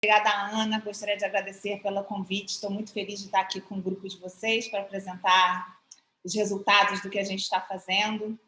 Obrigada, Ana. Gostaria de agradecer pelo convite. Estou muito feliz de estar aqui com o grupo de vocês para apresentar os resultados do que a gente está fazendo.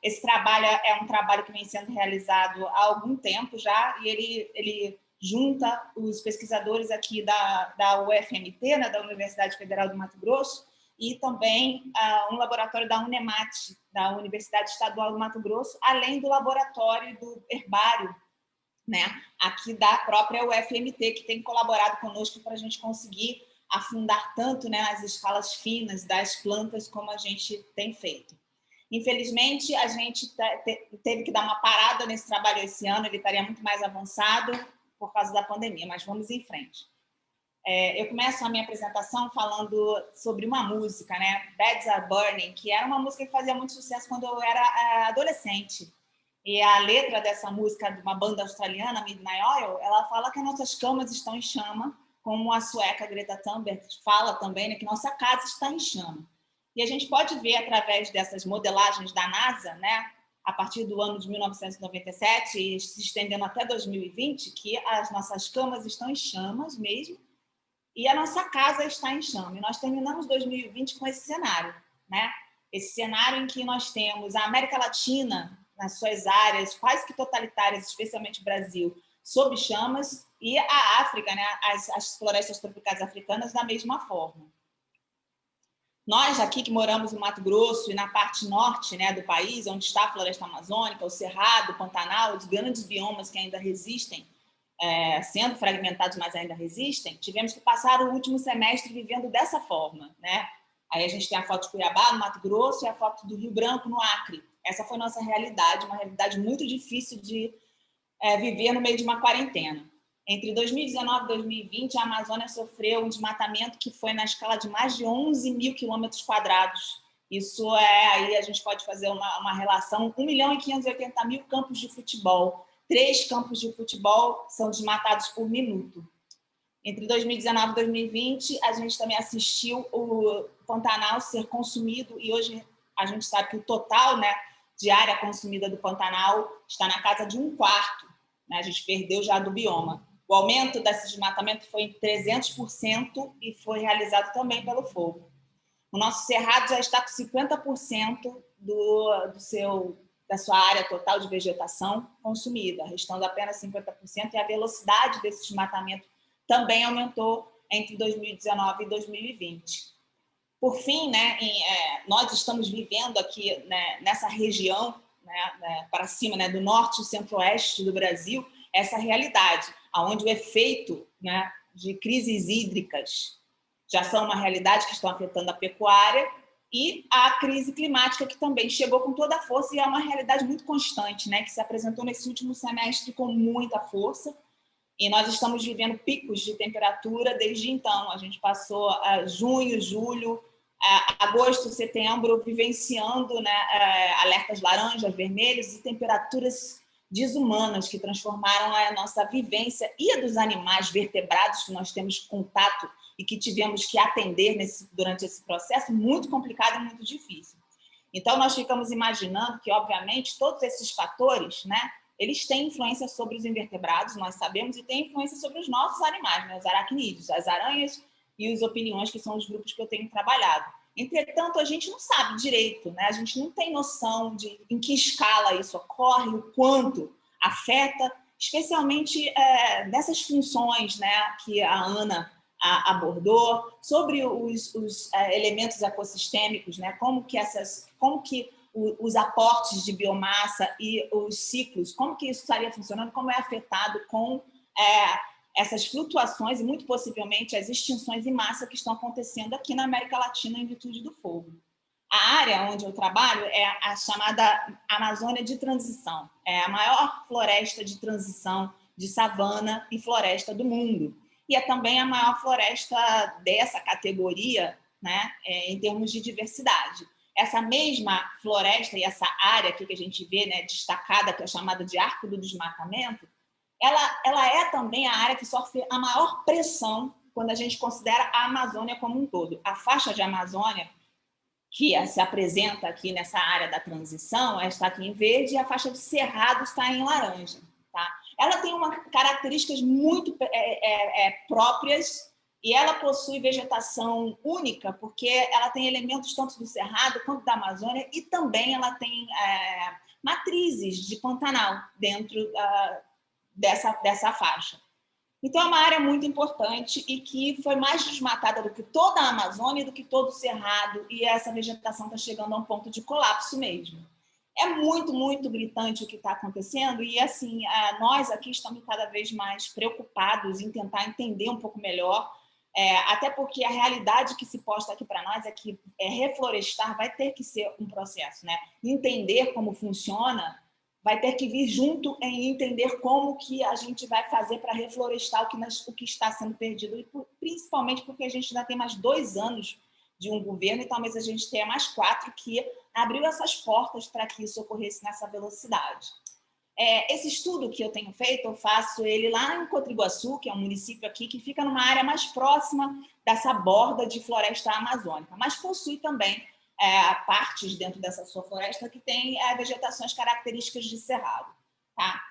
Esse trabalho é um trabalho que vem sendo realizado há algum tempo já, e ele junta os pesquisadores aqui da UFMT, né, da Universidade Federal do Mato Grosso, e também um laboratório da UNEMAT, da Universidade Estadual do Mato Grosso, além do laboratório do herbário, né, aqui da própria UFMT, que tem colaborado conosco para a gente conseguir afundar tanto, né, as escalas finas das plantas como a gente tem feito. Infelizmente, a gente teve que dar uma parada nesse trabalho esse ano, ele estaria muito mais avançado por causa da pandemia, mas vamos em frente. Eu começo a minha apresentação falando sobre uma música, né, Beds Are Burning, que era uma música que fazia muito sucesso quando eu era adolescente. E a letra dessa música de uma banda australiana, Midnight Oil, ela fala que as nossas camas estão em chama, como a sueca Greta Thunberg fala também, né, que nossa casa está em chama. E a gente pode ver, através dessas modelagens da NASA, né, a partir do ano de 1997 e se estendendo até 2020, que as nossas camas estão em chamas mesmo, e a nossa casa está em chama. E nós terminamos 2020 com esse cenário, né? Esse cenário em que nós temos a América Latina, nas suas áreas quase que totalitárias, especialmente o Brasil, sob chamas, e a África, né, as florestas tropicais africanas, da mesma forma. Nós aqui que moramos no Mato Grosso e na parte norte, né, do país, onde está a floresta amazônica, o Cerrado, o Pantanal, os grandes biomas que ainda resistem, sendo fragmentados, mas ainda resistem, tivemos que passar o último semestre vivendo dessa forma, né? Aí a gente tem a foto de Cuiabá, no Mato Grosso, e a foto do Rio Branco, no Acre. Essa foi nossa realidade, uma realidade muito difícil de viver no meio de uma quarentena. Entre 2019 e 2020, a Amazônia sofreu um desmatamento que foi na escala de mais de 11 mil quilômetros quadrados. Isso aí a gente pode fazer uma relação, 1.580.000 campos de futebol. 3 campos de futebol são desmatados por minuto. Entre 2019 e 2020, a gente também assistiu o Pantanal ser consumido, e hoje a gente sabe que o total, né, de área consumida do Pantanal está na casa de 1/4. Né? A gente perdeu já do bioma. O aumento desse desmatamento foi em 300% e foi realizado também pelo fogo. O nosso cerrado já está com 50% da sua área total de vegetação consumida, restando apenas 50%, e a velocidade desse desmatamento também aumentou entre 2019 e 2020. Por fim, né, nós estamos vivendo aqui, né, nessa região, né, para cima, né, do norte e centro-oeste do Brasil, essa realidade, onde o efeito, né, de crises hídricas já são uma realidade que estão afetando a pecuária, e a crise climática, que também chegou com toda a força e é uma realidade muito constante, né, que se apresentou nesse último semestre com muita força. E nós estamos vivendo picos de temperatura desde então. A gente passou junho, julho, agosto, setembro, vivenciando, né, alertas laranjas, vermelhos e temperaturas desumanas que transformaram a nossa vivência e a dos animais vertebrados que nós temos contato e que tivemos que atender durante esse processo, muito complicado e muito difícil. Então, nós ficamos imaginando que, obviamente, todos esses fatores, né, eles têm influência sobre os invertebrados, nós sabemos, e têm influência sobre os nossos animais, né, os aracnídeos, as aranhas e os opiniões, que são os grupos que eu tenho trabalhado. Entretanto, a gente não sabe direito, né? A gente não tem noção de em que escala isso ocorre, o quanto afeta, especialmente dessas funções, né, que a Ana abordou, sobre os elementos ecossistêmicos, né? Como que os aportes de biomassa e os ciclos, como que isso estaria funcionando, como é afetado com essas flutuações e, muito possivelmente, as extinções em massa que estão acontecendo aqui na América Latina em virtude do fogo. A área onde eu trabalho é a chamada Amazônia de Transição. É a maior floresta de transição de savana e floresta do mundo. E é também a maior floresta dessa categoria, né, em termos de diversidade. Essa mesma floresta e essa área aqui que a gente vê, né, destacada, que é chamada de Arco do Desmatamento, ela é também a área que sofre a maior pressão quando a gente considera a Amazônia como um todo. A faixa de Amazônia, que se apresenta aqui nessa área da transição, está aqui em verde, e a faixa de Cerrado está em laranja. Tá? Ela tem características muito próprias e ela possui vegetação única, porque ela tem elementos tanto do Cerrado quanto da Amazônia e também ela tem matrizes de Pantanal dentro dessa faixa. Então, é uma área muito importante e que foi mais desmatada do que toda a Amazônia, do que todo o Cerrado, e essa vegetação está chegando a um ponto de colapso mesmo. É muito, muito gritante o que está acontecendo e, assim, nós aqui estamos cada vez mais preocupados em tentar entender um pouco melhor, até porque a realidade que se posta aqui para nós é que reflorestar vai ter que ser um processo, né? Entender como funciona vai ter que vir junto em entender como que a gente vai fazer para reflorestar o que está sendo perdido, e principalmente porque a gente ainda tem mais 2 anos de um governo e talvez a gente tenha mais 4 que abriu essas portas para que isso ocorresse nessa velocidade. Esse estudo que eu tenho feito, eu faço ele lá em Cotriguaçu, que é um município aqui que fica numa área mais próxima dessa borda de floresta amazônica, mas possui também partes dentro dessa sua floresta que tem vegetações características de cerrado. Tá?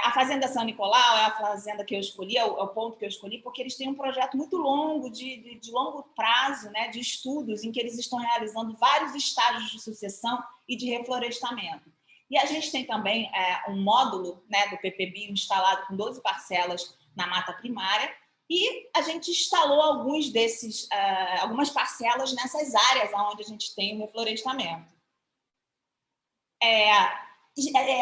A Fazenda São Nicolau é a fazenda que eu escolhi, é o ponto que eu escolhi, porque eles têm um projeto muito longo, de longo prazo, né, de estudos, em que eles estão realizando vários estágios de sucessão e de reflorestamento. E a gente tem também um módulo, né, do PPBio instalado com 12 parcelas na mata primária, e a gente instalou algumas parcelas nessas áreas onde a gente tem o reflorestamento.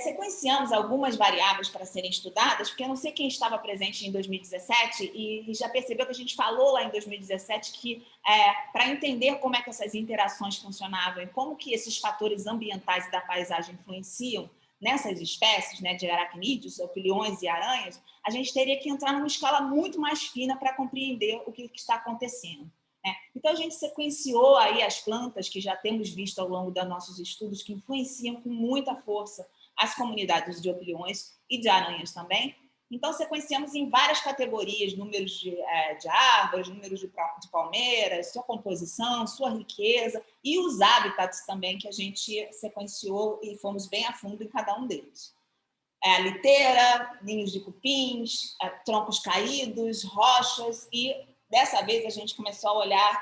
Sequenciamos algumas variáveis para serem estudadas, porque eu não sei quem estava presente em 2017 e já percebeu que a gente falou lá em 2017 que, para entender como é que essas interações funcionavam e como que esses fatores ambientais e da paisagem influenciam nessas espécies, né, de aracnídeos, opiliões e aranhas, a gente teria que entrar numa escala muito mais fina para compreender o que está acontecendo. Então, a gente sequenciou aí as plantas que já temos visto ao longo dos nossos estudos, que influenciam com muita força as comunidades de opiliões e de aranhas também. Então, sequenciamos em várias categorias, números de árvores, números de palmeiras, sua composição, sua riqueza e os hábitats também que a gente sequenciou e fomos bem a fundo em cada um deles. Liteira, ninhos de cupins, troncos caídos, rochas e, dessa vez, a gente começou a olhar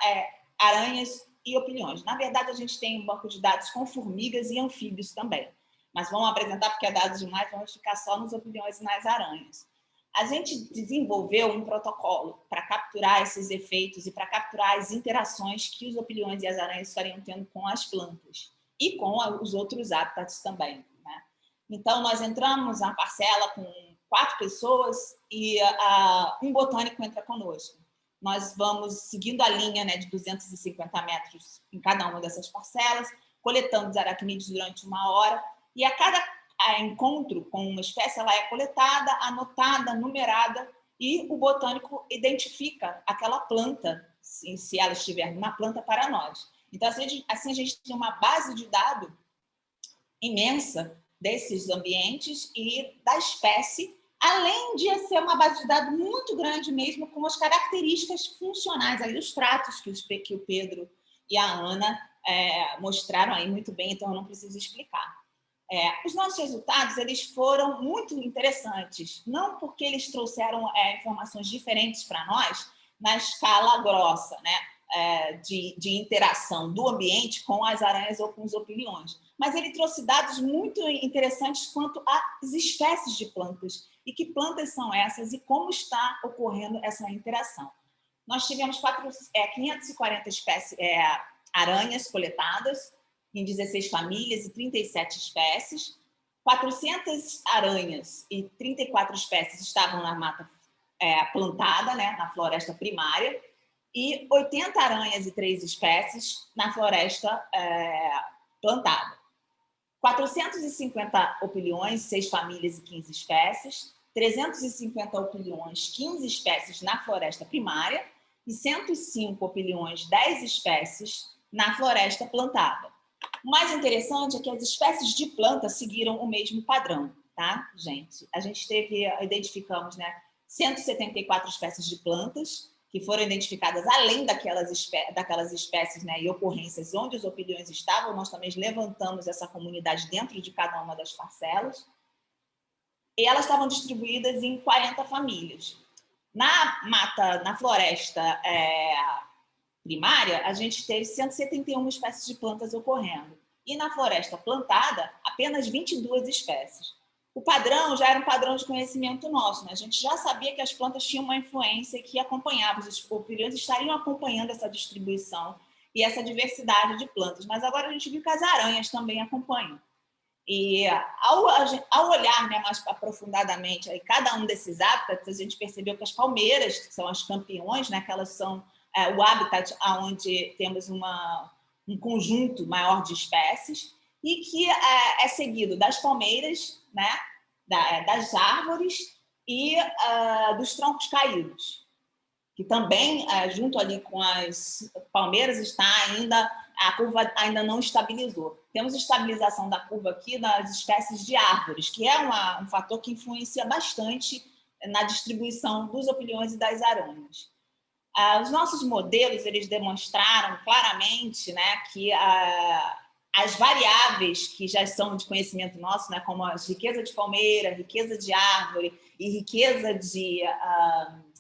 aranhas e opiliões. Na verdade, a gente tem um banco de dados com formigas e anfíbios também. Mas vamos apresentar, porque é dado demais, vamos ficar só nos opiliões e nas aranhas. A gente desenvolveu um protocolo para capturar esses efeitos e para capturar as interações que os opiliões e as aranhas estariam tendo com as plantas e com os outros hábitats também. Né? Então, nós entramos na parcela com 4 pessoas e um botânico entra conosco. Nós vamos seguindo a linha, né, de 250 metros em cada uma dessas parcelas, coletando os aracnídeos durante 1 hora, e a cada encontro com uma espécie, ela é coletada, anotada, numerada, e o botânico identifica aquela planta, se ela estiver numa planta, para nós. Então, assim a gente tem uma base de dados imensa desses ambientes e da espécie, além de ser uma base de dados muito grande mesmo, com as características funcionais, aí, os tratos que o Pedro e a Ana mostraram aí muito bem, então eu não preciso explicar. Os nossos resultados eles foram muito interessantes, não porque eles trouxeram informações diferentes para nós na escala grossa, né, de interação do ambiente com as aranhas ou com os opiliões, mas ele trouxe dados muito interessantes quanto às espécies de plantas e que plantas são essas e como está ocorrendo essa interação. Nós tivemos 540 aranhas coletadas em 16 famílias e 37 espécies, 400 aranhas e 34 espécies estavam na mata plantada, né, na floresta primária, e 80 aranhas e 3 espécies na floresta plantada. 450 opiliões, 6 famílias e 15 espécies, 350 opiliões, 15 espécies na floresta primária e 105 opiliões, 10 espécies na floresta plantada. O mais interessante é que as espécies de plantas seguiram o mesmo padrão, tá, gente? A gente identificamos, né, 174 espécies de plantas que foram identificadas além daquelas espécies, né, e ocorrências onde os opiliões estavam. Nós também levantamos essa comunidade dentro de cada uma das parcelas. e elas estavam distribuídas em 40 famílias. Na floresta primária, a gente teve 171 espécies de plantas ocorrendo. E na floresta plantada, apenas 22 espécies. O padrão já era um padrão de conhecimento nosso, né? A gente já sabia que as plantas tinham uma influência que acompanhava, os opilhões estariam acompanhando essa distribuição e essa diversidade de plantas. Mas agora a gente viu que as aranhas também acompanham. E ao olhar, né, mais aprofundadamente aí, cada um desses hábitats, a gente percebeu que as palmeiras, que são as campeões, né, que elas são o habitat onde temos um conjunto maior de espécies, e que é seguido das palmeiras, né, das árvores e dos troncos caídos, que também, junto ali com as palmeiras, está ainda, a curva ainda não estabilizou. Temos estabilização da curva aqui nas espécies de árvores, que é um fator que influencia bastante na distribuição dos opilhões e das aranhas. Os nossos modelos, eles demonstraram claramente, né, que as variáveis que já são de conhecimento nosso, né, como a riqueza de palmeira, riqueza de árvore e riqueza de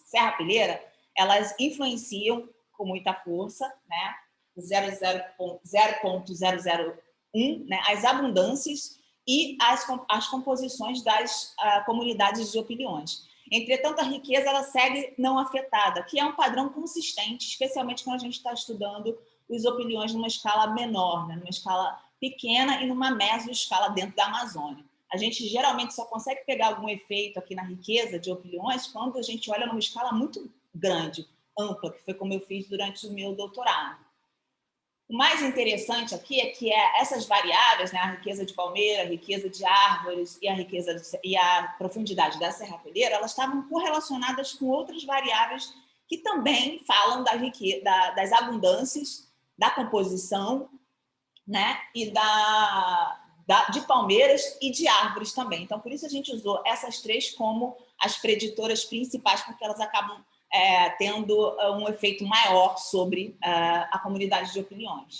serrapilheira, elas influenciam com muita força, né, 0,001, né, as abundâncias e as composições das comunidades de opilhões. Entretanto, a riqueza ela segue não afetada, que é um padrão consistente, especialmente quando a gente está estudando os opilhões numa escala menor, né, numa escala pequena e numa mesoescala dentro da Amazônia. A gente geralmente só consegue pegar algum efeito aqui na riqueza de opilhões quando a gente olha numa escala muito grande, ampla, que foi como eu fiz durante o meu doutorado. O mais interessante aqui é que essas variáveis, né, a riqueza de palmeira, a riqueza de árvores e a profundidade da serrapilheira, elas estavam correlacionadas com outras variáveis que também falam das abundâncias, da composição, né, e de palmeiras e de árvores também. Então, por isso a gente usou essas três como as preditoras principais, porque elas acabam tendo um efeito maior sobre a comunidade de opilhões.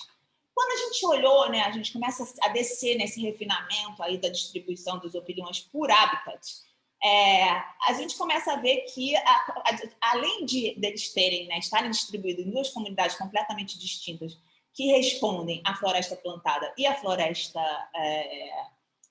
Quando a gente olhou, né, a gente começa a descer nesse refinamento aí da distribuição dos opilhões por habitat, a gente começa a ver que, além deles estarem distribuídos em duas comunidades completamente distintas, que respondem à floresta plantada e à floresta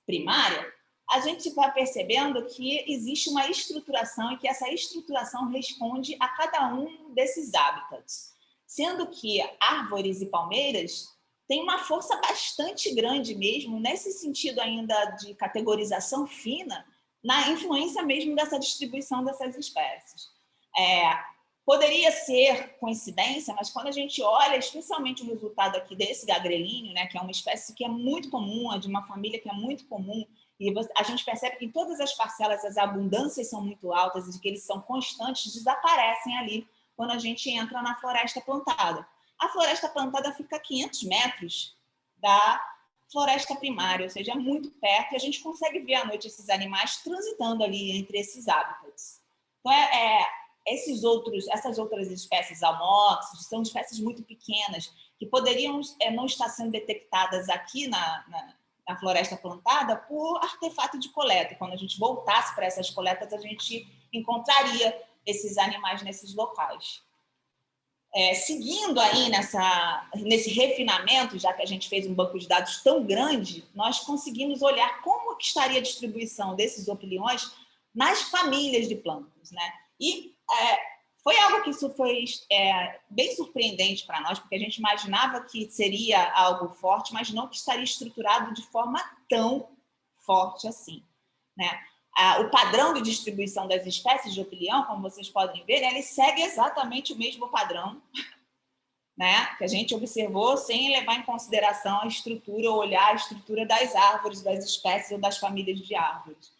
primária, a gente vai percebendo que existe uma estruturação e que essa estruturação responde a cada um desses hábitats. Sendo que árvores e palmeiras têm uma força bastante grande mesmo, nesse sentido ainda de categorização fina, na influência mesmo dessa distribuição dessas espécies. Poderia ser coincidência, mas quando a gente olha, especialmente o resultado aqui desse gagrelíneo, né, que é uma espécie que é muito comum, é de uma família que é muito comum, e a gente percebe que em todas as parcelas as abundâncias são muito altas e que eles são constantes, desaparecem ali quando a gente entra na floresta plantada. A floresta plantada fica a 500 metros da floresta primária, ou seja, é muito perto, e a gente consegue ver à noite esses animais transitando ali entre esses hábitats. Então, essas outras espécies almóxicas são espécies muito pequenas que poderiam não estar sendo detectadas aqui na floresta plantada por artefato de coleta. Quando a gente voltasse para essas coletas, a gente encontraria esses animais nesses locais. Seguindo aí nesse refinamento, já que a gente fez um banco de dados tão grande, nós conseguimos olhar como que estaria a distribuição desses opilhões nas famílias de plantas, né? E foi algo que isso foi bem surpreendente para nós, porque a gente imaginava que seria algo forte, mas não que estaria estruturado de forma tão forte assim, né? O padrão de distribuição das espécies de opilhão, como vocês podem ver, ele segue exatamente o mesmo padrão, né, que a gente observou sem levar em consideração a estrutura ou olhar a estrutura das árvores, das espécies ou das famílias de árvores.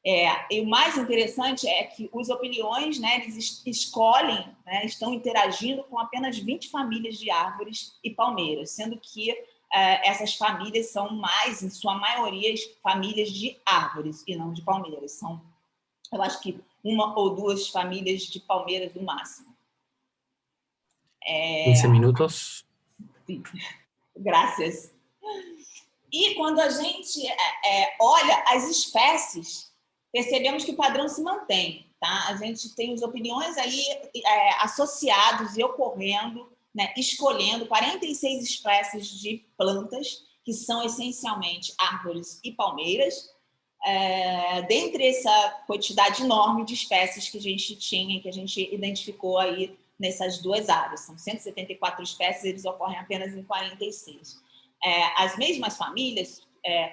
E o mais interessante é que os opilhões, né, eles escolhem, né, estão interagindo com apenas 20 famílias de árvores e palmeiras, sendo que essas famílias são mais, em sua maioria, famílias de árvores e não de palmeiras. São, eu acho que uma ou duas famílias de palmeiras no máximo. 15 minutos. Sim. E quando a gente olha as espécies percebemos que o padrão se mantém, tá? A gente tem os opiniões aí associados e ocorrendo, né, escolhendo 46 espécies de plantas, que são essencialmente árvores e palmeiras, dentre essa quantidade enorme de espécies que a gente tinha, que a gente identificou aí nessas duas áreas. São 174 espécies, eles ocorrem apenas em 46. As mesmas famílias,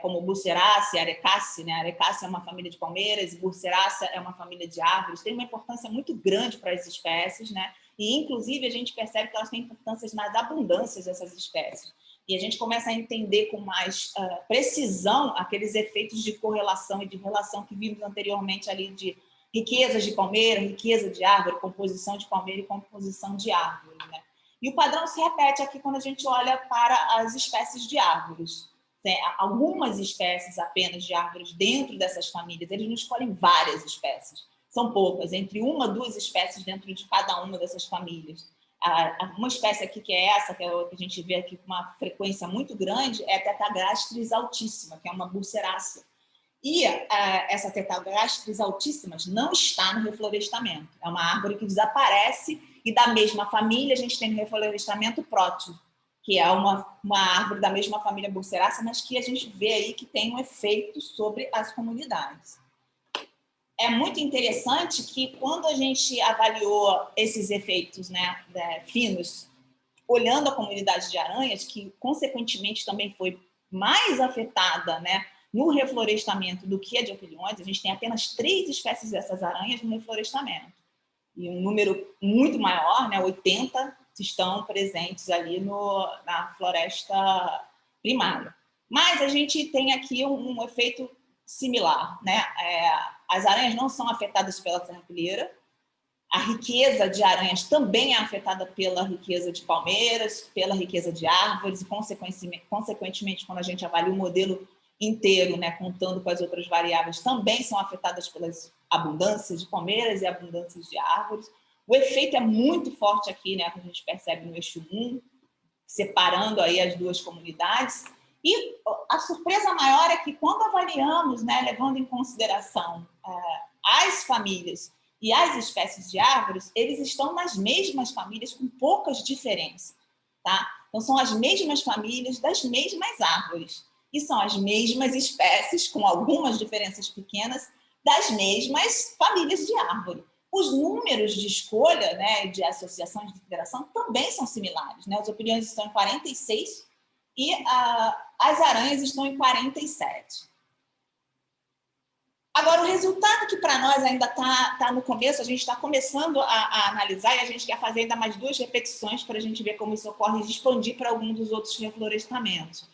como Burseraceae e Arecaceae, né? Arecaceae é uma família de palmeiras e Burseraceae é uma família de árvores, tem uma importância muito grande para as espécies, né? E, inclusive, a gente percebe que elas têm importância nas abundâncias dessas espécies. E a gente começa a entender com mais precisão aqueles efeitos de correlação e de relação que vimos anteriormente ali de riquezas de palmeira, riqueza de árvore, composição de palmeira e composição de árvore, né? E o padrão se repete aqui quando a gente olha para as espécies de árvores. Algumas espécies apenas de árvores dentro dessas famílias, eles não escolhem várias espécies, são poucas, entre uma a duas espécies dentro de cada uma dessas famílias. Uma espécie aqui que é essa, que é a que a gente vê aqui com uma frequência muito grande, é a Tetagastris altíssima, que é uma Burseraceae. E essa Tetagastris altíssima não está no reflorestamento, é uma árvore que desaparece, e da mesma família a gente tem no reflorestamento Próteo, que é uma árvore da mesma família Burseraceae, mas que a gente vê aí que tem um efeito sobre as comunidades. É muito interessante que quando a gente avaliou esses efeitos, né, finos, olhando a comunidade de aranhas, que consequentemente também foi mais afetada, né, no reflorestamento do que a de opiliões, a gente tem apenas 3 espécies dessas aranhas no reflorestamento. E um número muito maior, né, 80, estão presentes ali na floresta primária. Mas a gente tem aqui um efeito similar, né? As aranhas não são afetadas pela serrapilheira, a riqueza de aranhas também é afetada pela riqueza de palmeiras, pela riqueza de árvores, e consequentemente, quando a gente avalia o modelo inteiro, né, contando com as outras variáveis, também são afetadas pelas abundâncias de palmeiras e abundâncias de árvores. O efeito é muito forte aqui, né, que a gente percebe no eixo 1, separando aí as duas comunidades. E a surpresa maior é que quando avaliamos, né, levando em consideração as famílias e as espécies de árvores, eles estão nas mesmas famílias com poucas diferenças, tá? Então são as mesmas famílias das mesmas árvores e são as mesmas espécies com algumas diferenças pequenas das mesmas famílias de árvore. Os números de escolha, né, de associações de interação também são similares, né? As opiniões estão em 46 e as aranhas estão em 47. Agora, o resultado que para nós ainda está no começo, a gente está começando a analisar e a gente quer fazer ainda mais 2 repetições para a gente ver como isso ocorre e expandir para alguns dos outros reflorestamentos.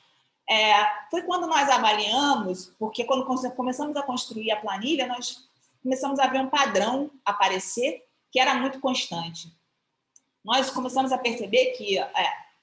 Foi quando nós avaliamos, porque quando começamos a construir a planilha, nós começamos a ver um padrão aparecer que era muito constante. Nós começamos a perceber que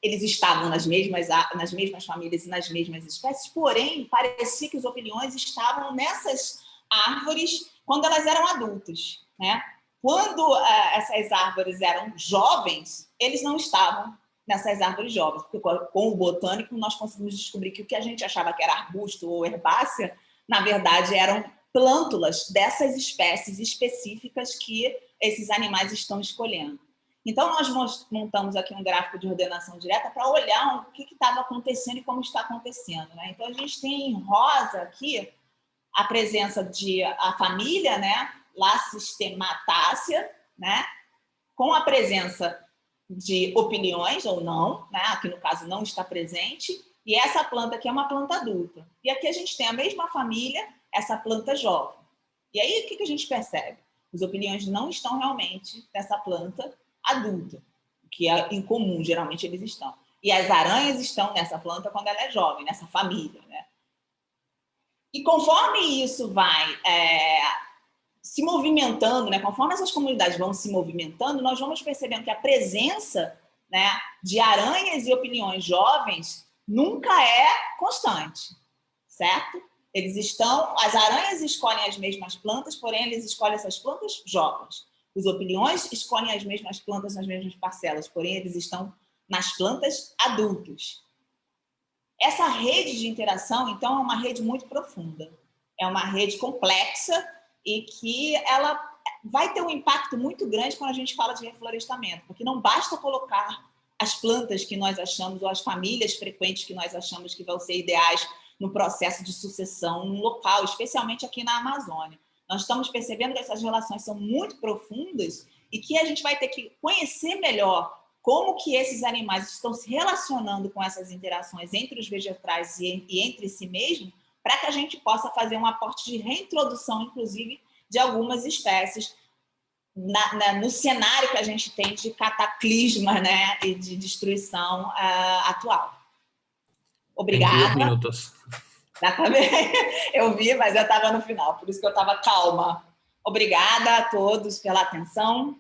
eles estavam nas mesmas famílias e nas mesmas espécies, porém, parecia que os opiniões estavam nessas árvores quando elas eram adultas, né? Quando essas árvores eram jovens, eles não estavam nessas árvores jovens, porque com o botânico nós conseguimos descobrir que o que a gente achava que era arbusto ou herbácea, na verdade eram plântulas dessas espécies específicas que esses animais estão escolhendo. Então, nós montamos aqui um gráfico de ordenação direta para olhar o que estava acontecendo e como está acontecendo, né? Então, a gente tem em rosa aqui a presença a família, né, Lacistematácea, né, com a presença de opiniões ou não, né, aqui no caso não está presente, e essa planta aqui é uma planta adulta. E aqui a gente tem a mesma família, essa planta jovem. E aí o que a gente percebe? Os opiniões não estão realmente nessa planta adulta, que é incomum, geralmente eles estão. E as aranhas estão nessa planta quando ela é jovem, nessa família, né? E conforme isso vai se movimentando, né, conforme essas comunidades vão se movimentando, nós vamos percebendo que a presença, né, de aranhas e opiniões jovens nunca é constante, certo? As aranhas escolhem as mesmas plantas, porém eles escolhem essas plantas jovens. Os opiniões escolhem as mesmas plantas nas mesmas parcelas, porém eles estão nas plantas adultas. Essa rede de interação, então, é uma rede muito profunda. É uma rede complexa e que ela vai ter um impacto muito grande quando a gente fala de reflorestamento, porque não basta colocar as plantas que nós achamos, ou as famílias frequentes que nós achamos que vão ser ideais no processo de sucessão no local, especialmente aqui na Amazônia. Nós estamos percebendo que essas relações são muito profundas e que a gente vai ter que conhecer melhor como que esses animais estão se relacionando com essas interações entre os vegetais e entre si mesmos, para que a gente possa fazer um aporte de reintrodução, inclusive, de algumas espécies no cenário que a gente tem de cataclisma, né, e de destruição atual. Obrigada. Em 10 minutos. Eu vi, mas eu estava no final, por isso que eu estava calma. Obrigada a todos pela atenção.